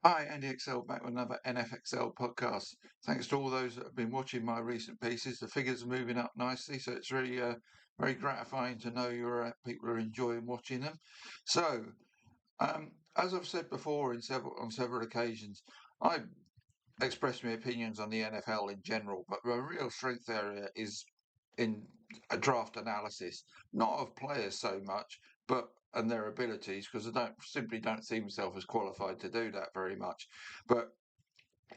Hi, Andy XL back with another NFXL podcast. Thanks to all those that have been watching my recent pieces. The figures are moving up nicely, so it's really very gratifying to know people are enjoying watching them. So, as I've said before on several occasions, I express my opinions on the NFL in general, but my real strength area is in a draft analysis, not of players so much, but and their abilities, because I don't see myself as qualified to do that very much. But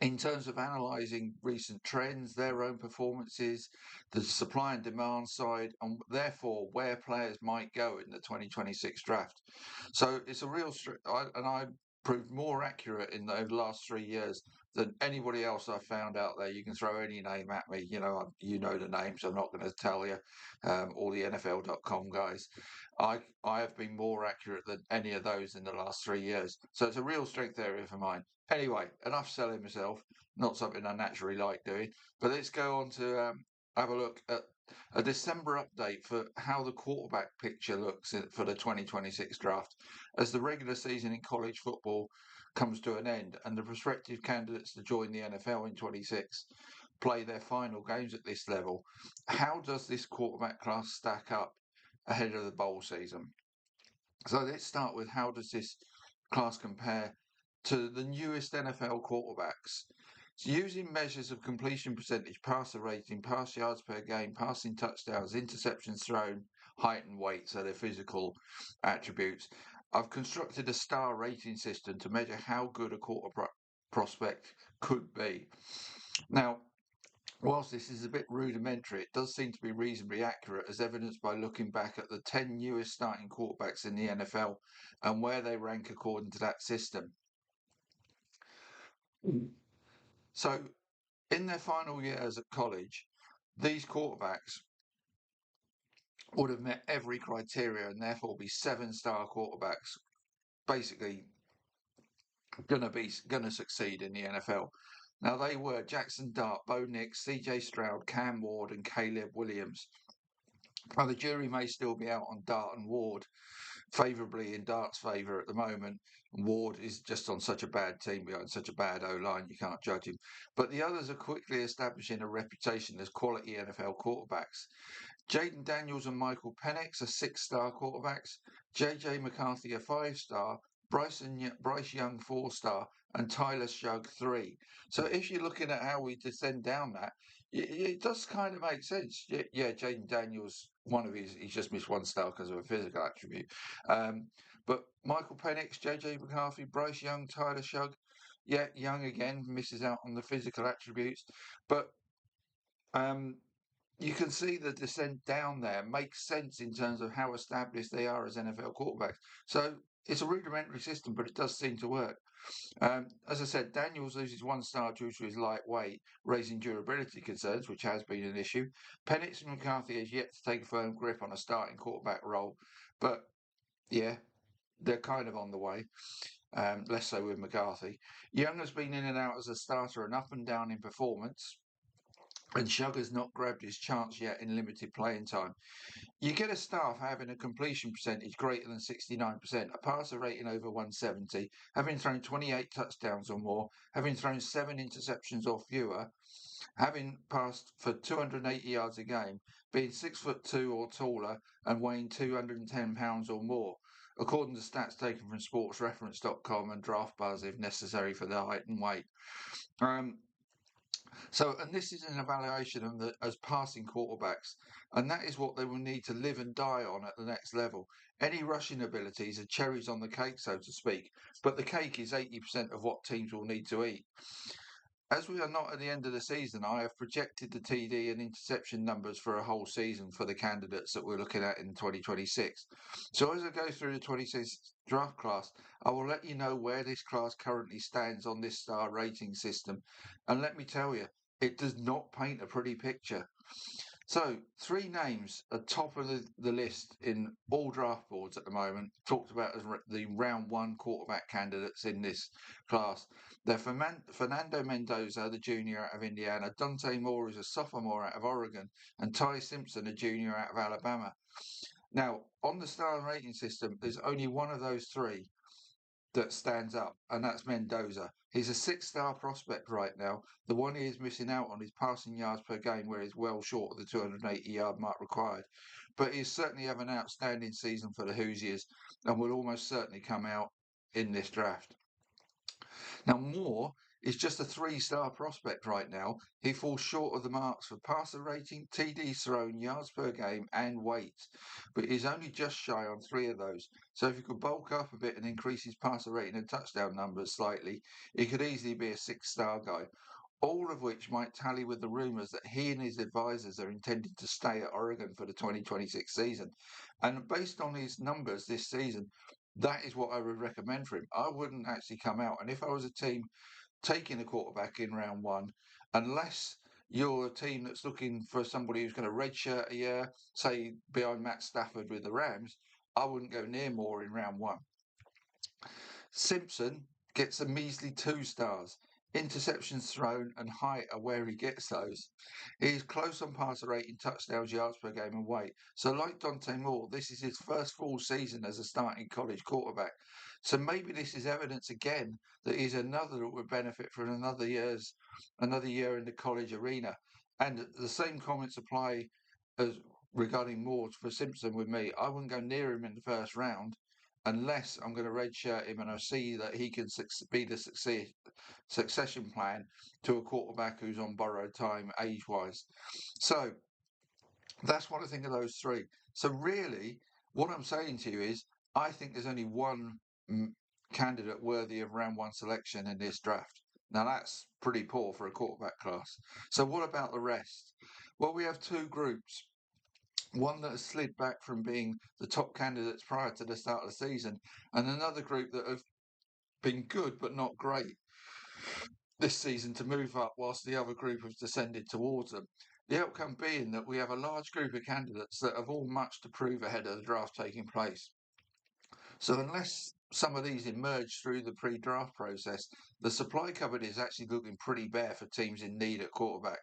in terms of analysing recent trends, their own performances, the supply and demand side, and therefore where players might go in the 2026 draft. So it's a and I proved more accurate in the last 3 years than anybody else I found out there. You can throw any name at me, you know the names. I'm not going to tell you. All the NFL.com guys. I have been more accurate than any of those in the last 3 years. So it's a real strength area for mine. Anyway, enough selling myself. Not something I naturally like doing. But let's go on to have a look at a December update for how the quarterback picture looks for the 2026 draft as the regular season in college football comes to an end and the prospective candidates to join the NFL in 26 play their final games at this level. How does this quarterback class stack up ahead of the bowl season? So let's start with how does this class compare to the newest NFL quarterbacks? So using measures of completion percentage, passer rating, pass yards per game, passing touchdowns, interceptions thrown, height and weight, so their physical attributes, I've constructed a star rating system to measure how good a prospect could be. Now, whilst this is a bit rudimentary, it does seem to be reasonably accurate, as evidenced by looking back at the 10 newest starting quarterbacks in the NFL and where they rank according to that system. So, in their final years at college, these quarterbacks would have met every criteria and therefore be 7-star quarterbacks, basically gonna succeed in the NFL. Now they were Jackson Dart, Bo Nix, C.J. Stroud, Cam Ward, and Caleb Williams. Now the jury may still be out on Dart and Ward, favourably in Dart's favour at the moment. Ward is just on such a bad team behind such a bad O line, you can't judge him. But the others are quickly establishing a reputation as quality NFL quarterbacks. Jaden Daniels and Michael Penix are 6-star quarterbacks. JJ McCarthy a 5-star. Bryce Young 4-star, and Tyler Shug 3. So if you're looking at how we descend down that, it does kind of make sense. Yeah, Jaden Daniels, he's just missed 1 star because of a physical attribute. Um, but Michael Penix, JJ McCarthy, Bryce Young, Tyler Shug, yeah, Young again misses out on the physical attributes, but um, you can see the descent down there makes sense in terms of how established they are as NFL quarterbacks. So it's a rudimentary system, but it does seem to work. As I said, Daniels loses 1 star due to his lightweight, raising durability concerns, which has been an issue. Penix and McCarthy has yet to take a firm grip on a starting quarterback role, but yeah, they're kind of on the way. Less so with McCarthy. Young has been in and out as a starter and up and down in performance, and Sugar's not grabbed his chance yet in limited playing time. You get a staff having a completion percentage greater than 69%, a passer rating over 170, having thrown 28 touchdowns or more, having thrown 7 interceptions or fewer, having passed for 280 yards a game, being 6'2" or taller, and weighing 210 pounds or more, according to stats taken from sportsreference.com and DraftBuzz if necessary for their height and weight. Um, and this is an evaluation of as passing quarterbacks, and that is what they will need to live and die on at the next level. Any rushing abilities are cherries on the cake, so to speak, but the cake is 80% of what teams will need to eat. As we are not at the end of the season, I have projected the TD and interception numbers for a whole season for the candidates that we're looking at in 2026. So as I go through the 26 draft class, I will let you know where this class currently stands on this star rating system. And let me tell you, it does not paint a pretty picture. So, 3 names are top of the list in all draft boards at the moment, talked about as the round 1 quarterback candidates in this class. They're Fernando Mendoza, the junior out of Indiana, Dante Moore is a sophomore out of Oregon, and Ty Simpson, a junior out of Alabama. Now, on the star rating system, there's only one of those 3 that stands up, and that's Mendoza. He's a 6-star prospect right now. The one he is missing out on is passing yards per game, where he's well short of the 280-yard mark required. But he's certainly have an outstanding season for the Hoosiers and will almost certainly come out in this draft. Now, Moore is just a 3-star prospect right now. He falls short of the marks for passer rating, TDs thrown, yards per game, and weight, but he's only just shy on 3 of those. So if he could bulk up a bit and increase his passer rating and touchdown numbers slightly, he could easily be a 6-star guy. All of which might tally with the rumours that he and his advisors are intending to stay at Oregon for the 2026 season. And based on his numbers this season, that is what I would recommend for him. I wouldn't actually come out. And if I was a team taking a quarterback in round one, unless you're a team that's looking for somebody who's going to redshirt a year, say behind Matt Stafford with the Rams, I wouldn't go near Moore in round one. Simpson gets a measly 2 stars. Interceptions thrown and height are where he gets those. He's close on passer rating, touchdowns, yards per game, and weight. So, like Dante Moore, this is his first full season as a starting college quarterback. So maybe this is evidence again that he's another that would benefit from another year in the college arena. And the same comments apply as regarding Moore for Simpson with me. I wouldn't go near him in the first round unless I'm going to redshirt him and I see that he can be the succession plan to a quarterback who's on borrowed time age-wise. So that's what I think of those three. So really, what I'm saying to you is I think there's only one candidate worthy of round one selection in this draft. Now that's pretty poor for a quarterback class. So what about the rest? Well, we have 2 groups. One that has slid back from being the top candidates prior to the start of the season, and another group that have been good but not great this season to move up, whilst the other group has descended towards them. The outcome being that we have a large group of candidates that have all much to prove ahead of the draft taking place. So unless some of these emerge through the pre-draft process, the supply cupboard is actually looking pretty bare for teams in need at quarterback.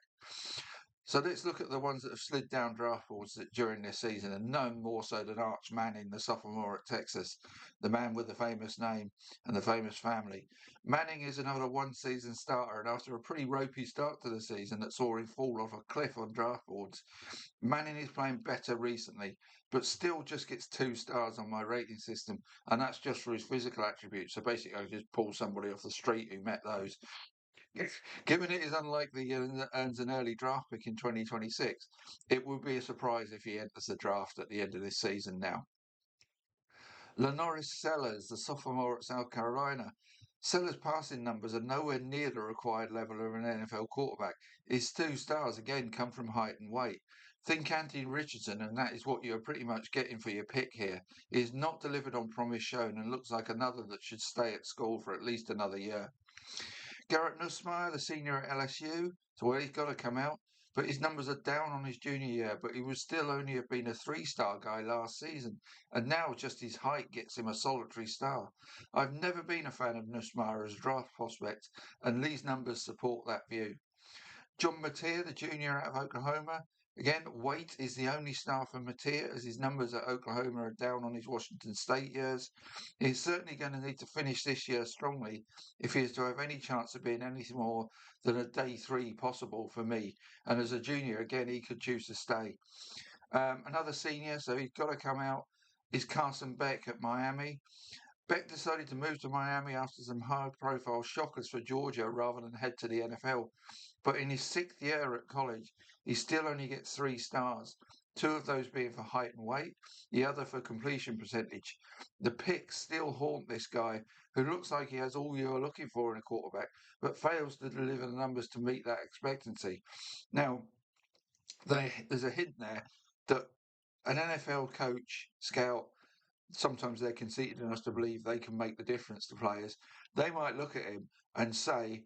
So let's look at the ones that have slid down draft boards during this season, and none more so than Arch Manning, the sophomore at Texas, the man with the famous name and the famous family. Manning is another one-season starter, and after a pretty ropey start to the season that saw him fall off a cliff on draft boards, Manning is playing better recently, but still just gets 2 stars on my rating system, and that's just for his physical attributes. So basically, I just pull somebody off the street who met those. Given it is unlikely he earns an early draft pick in 2026, it would be a surprise if he enters the draft at the end of this season now. Lenoris Sellers, the sophomore at South Carolina. Sellers' passing numbers are nowhere near the required level of an NFL quarterback. His 2 stars again come from height and weight. Think Anthony Richardson, and that is what you're pretty much getting for your pick here. He is not delivered on promise shown and looks like another that should stay at school for at least another year. Garrett Nussmeier, the senior at LSU, so he's got to come out. But his numbers are down on his junior year, but he would still only have been a 3-star guy last season. And now just his height gets him a solitary star. I've never been a fan of Nussmeier as a draft prospect, and these numbers support that view. John Mateer, the junior out of Oklahoma. Again, weight is the only star for Mateer, as his numbers at Oklahoma are down on his Washington State years. He's certainly going to need to finish this year strongly if he is to have any chance of being anything more than a day 3 possible for me. And as a junior, again, he could choose to stay. Another senior, so he's got to come out, is Carson Beck at Miami. Beck decided to move to Miami after some high-profile shockers for Georgia rather than head to the NFL. But in his 6th year at college, he still only gets 3 stars, 2 of those being for height and weight, the other for completion percentage. The picks still haunt this guy, who looks like he has all you're looking for in a quarterback, but fails to deliver the numbers to meet that expectancy. Now, there's a hint there that an NFL coach, scout, sometimes they're conceited enough to believe they can make the difference to players. They might look at him and say,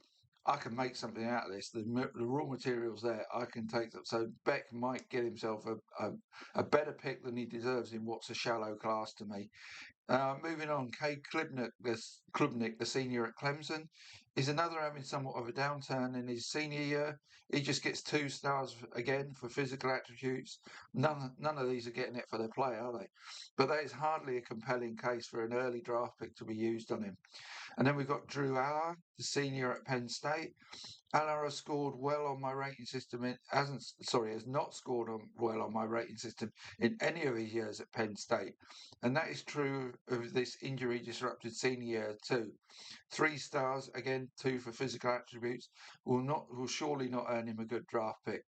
I can make something out of this. The raw material's there. I can take them. So Beck might get himself a better pick than he deserves in what's a shallow class to me. Moving on, Klubnik, the senior at Clemson. Is another having somewhat of a downturn in his senior year? He just gets 2 stars again for physical attributes. None of these are getting it for their play, are they? But that is hardly a compelling case for an early draft pick to be used on him. And then we've got Drew Aller, the senior at Penn State. Aller has scored well on my rating system. Has not scored well on my rating system in any of his years at Penn State, and that is true of this injury-disrupted senior year too. 3 stars again, 2 for physical attributes. Will surely not earn him a good draft pick.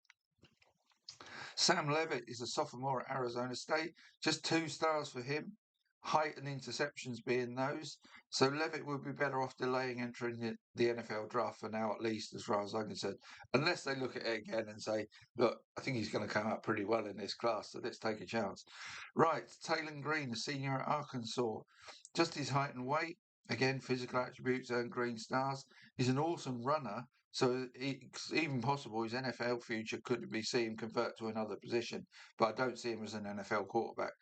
Sam Levitt is a sophomore at Arizona State. Just 2 stars for him. Height and interceptions being those. So Levitt would be better off delaying entering the NFL draft for now, at least, as far as I'm concerned. Unless they look at it again and say, look, I think he's going to come out pretty well in this class, so let's take a chance. Right, Taylon Green, a senior at Arkansas. Just his height and weight. Again, physical attributes earn green stars. He's an awesome runner. So it's even possible his NFL future could be seen convert to another position, but I don't see him as an NFL quarterback.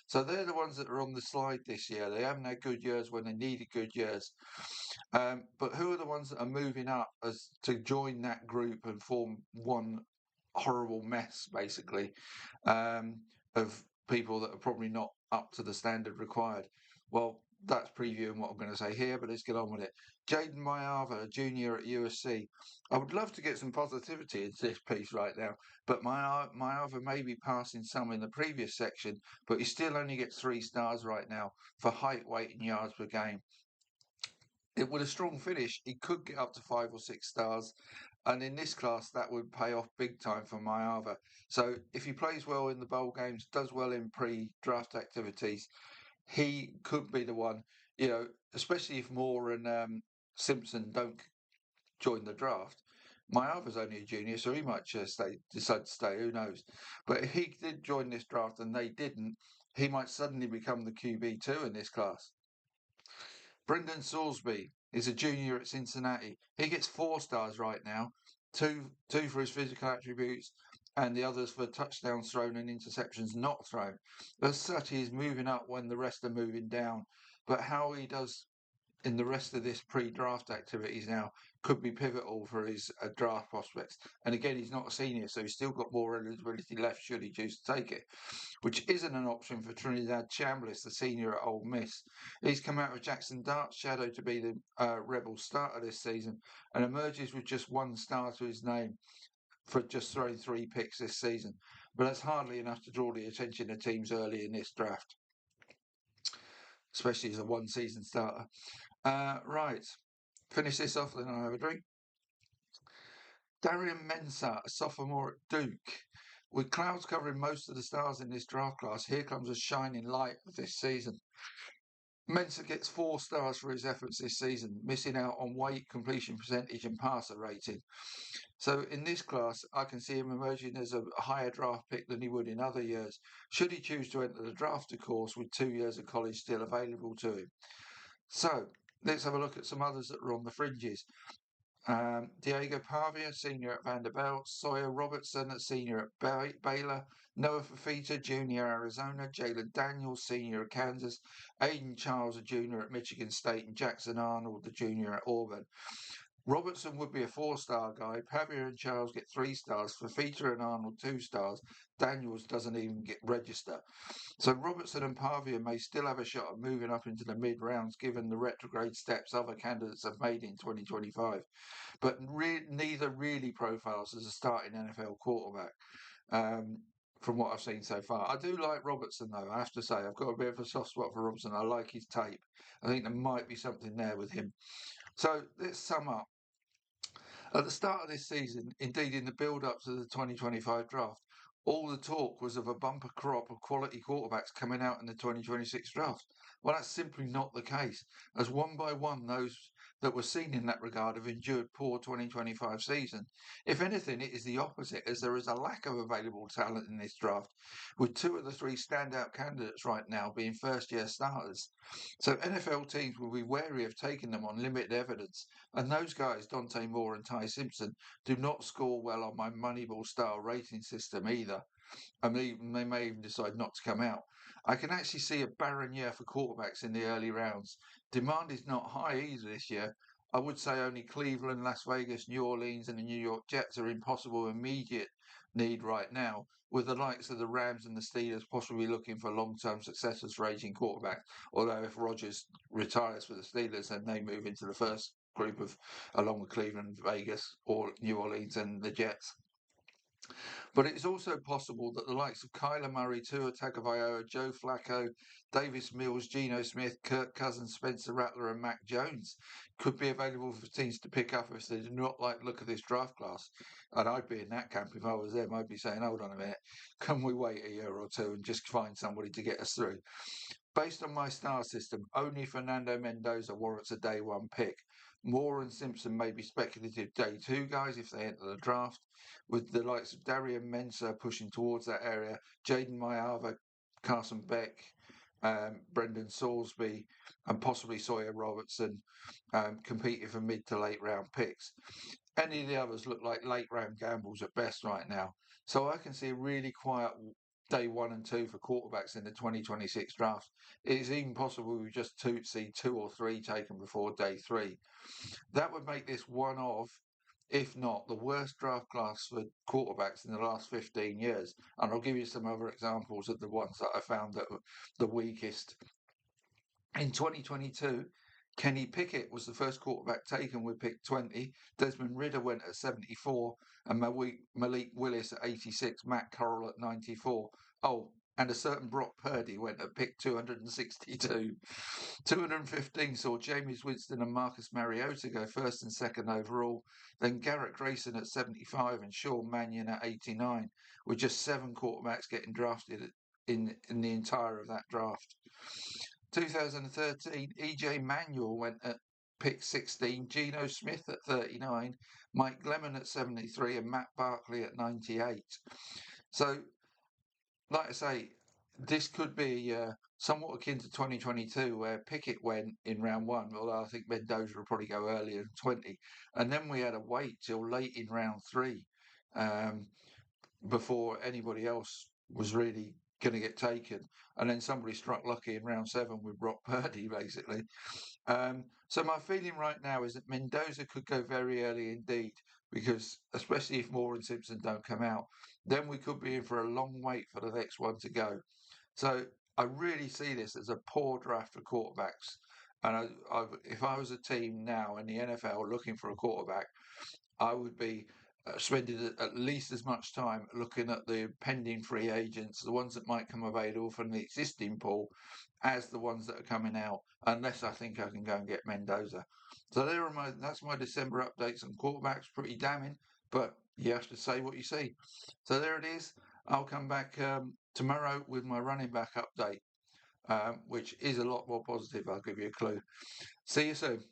So they're the ones that are on the slide this year. They haven't had good years when they needed good years. But who are the ones that are moving up as to join that group and form one horrible mess, basically, of people that are probably not up to the standard required? Well, that's previewing what I'm going to say here, but let's get on with it. Jaden Mayava, a junior at USC. I would love to get some positivity into this piece right now, but Mayava may be passing some in the previous section, but he still only gets 3 stars right now for height, weight, and yards per game. With a strong finish, he could get up to 5 or 6 stars, and in this class, that would pay off big time for Mayava. So if he plays well in the bowl games, does well in pre-draft activities, he could be the one, especially if Moore and Simpson don't join the draft. Mayava's only a junior, so he might just decide to stay. Who knows? But if he did join this draft and they didn't, he might suddenly become the QB2 in this class. Brendan Salisbury is a junior at Cincinnati. He gets 4 stars right now, two for his physical attributes, and the others for touchdowns thrown and interceptions not thrown. As such, he is moving up when the rest are moving down. But how he does in the rest of this pre-draft activities now could be pivotal for his draft prospects. And again, he's not a senior, so he's still got more eligibility left should he choose to take it, which isn't an option for Trinidad Chambliss, the senior at Ole Miss. He's come out of Jackson Dart's shadow to be the Rebel starter this season and emerges with just 1 star to his name for just throwing 3 picks this season. But that's hardly enough to draw the attention of teams early in this draft, especially as a one-season starter. Right. Finish this off, then I'll have a drink. Darian Mensah, a sophomore at Duke. With clouds covering most of the stars in this draft class, here comes a shining light of this season. Mensah gets 4 stars for his efforts this season, missing out on weight, completion percentage, and passer rating. So in this class, I can see him emerging as a higher draft pick than he would in other years, should he choose to enter the draft, of course, with 2 years of college still available to him. So let's have a look at some others that are on the fringes. Diego Pavia, senior at Vanderbilt. Sawyer Robertson, a senior at Baylor. Noah Fafita, junior at Arizona. Jalen Daniels, senior at Kansas. Aiden Charles, a junior at Michigan State. And Jackson Arnold, the junior at Auburn. Robertson would be a 4-star guy. Pavia and Charles get 3 stars. Fafita and Arnold 2 stars. Daniels doesn't even get register. So Robertson and Pavia may still have a shot at moving up into the mid-rounds given the retrograde steps other candidates have made in 2025. But neither really profiles as a starting NFL quarterback from what I've seen so far. I do like Robertson, though, I have to say. I've got a bit of a soft spot for Robertson. I like his tape. I think there might be something there with him. So let's sum up. At the start of this season, indeed in the build-up to the 2025 draft, all the talk was of a bumper crop of quality quarterbacks coming out in the 2026 draft. Well, that's simply not the case, as one by one those that were seen in that regard have endured poor 2025 season. If anything, it is the opposite, as there is a lack of available talent in this draft, with 2 of the 3 standout candidates right now being first-year starters. So NFL teams will be wary of taking them on limited evidence, and those guys, Dante Moore and Ty Simpson, do not score well on my Moneyball-style rating system either. I mean, they may even decide not to come out. I can actually see a barren year for quarterbacks in the early rounds. Demand is not high either this year, I would say only Cleveland, Las Vegas, New Orleans, and the New York Jets are in possible immediate need right now, with the likes of the Rams and the Steelers possibly looking for long-term successors for aging quarterbacks. Although if Rodgers retires for the Steelers, then they move into the first group of, along with Cleveland, Vegas, or New Orleans, and the Jets. But it's also possible that the likes of Kyler Murray, Tua Tagovailoa, Joe Flacco, Davis Mills, Geno Smith, Kirk Cousins, Spencer Rattler, and Mac Jones could be available for teams to pick up if they do not like the look of this draft class. And I'd be in that camp if I was them. I'd be saying, hold on a minute, can we wait a year or two and just find somebody to get us through? Based on my star system, only Fernando Mendoza warrants a day one pick. Moore and Simpson may be speculative day two guys if they enter the draft, with the likes of Darian Mensah pushing towards that area, Jaden Mayava, Carson Beck, Brendan Salisbury, and possibly Sawyer Robertson competing for mid to late round picks. Any of the others look like late round gambles at best right now. So I can see a really quiet day 1 and 2 for quarterbacks in the 2026 draft. It is even possible we just see 2 or 3 taken before day 3. That would make this one of, if not the worst draft class for quarterbacks in the last 15 years. And I'll give you some other examples of the ones that I found that were the weakest. In 2022, Kenny Pickett was the first quarterback taken with pick 20. Desmond Ridder went at 74, and Malik Willis at 86. Matt Corral at 94. Oh, and a certain Brock Purdy went at pick 262. 215 saw Jameis Winston and Marcus Mariota go first and second overall. Then Garrett Grayson at 75 and Sean Mannion at 89, with just 7 quarterbacks getting drafted in the entire of that draft. 2013, EJ Manuel went at pick 16, Geno Smith at 39, Mike Glennon at 73, and Matt Barkley at 98. So, like I say, this could be somewhat akin to 2022, where Pickett went in round 1, although I think Mendoza will probably go earlier than 20. And then we had to wait till late in round 3 before anybody else was really going to get taken. And then somebody struck lucky in round 7 with Brock Purdy, basically. So my feeling right now is that Mendoza could go very early indeed, because especially if Moore and Simpson don't come out, then we could be in for a long wait for the next one to go. So I really see this as a poor draft for quarterbacks. And if I was a team now in the NFL looking for a quarterback, I would be spending at least as much time looking at the pending free agents, the ones that might come available from the existing pool, as the ones that are coming out, unless I think I can go and get Mendoza. So that's my December updates on quarterbacks. Pretty damning, but you have to say what you see. So there it is. I'll come back tomorrow with my running back update, which is a lot more positive. I'll give you a clue. See you soon.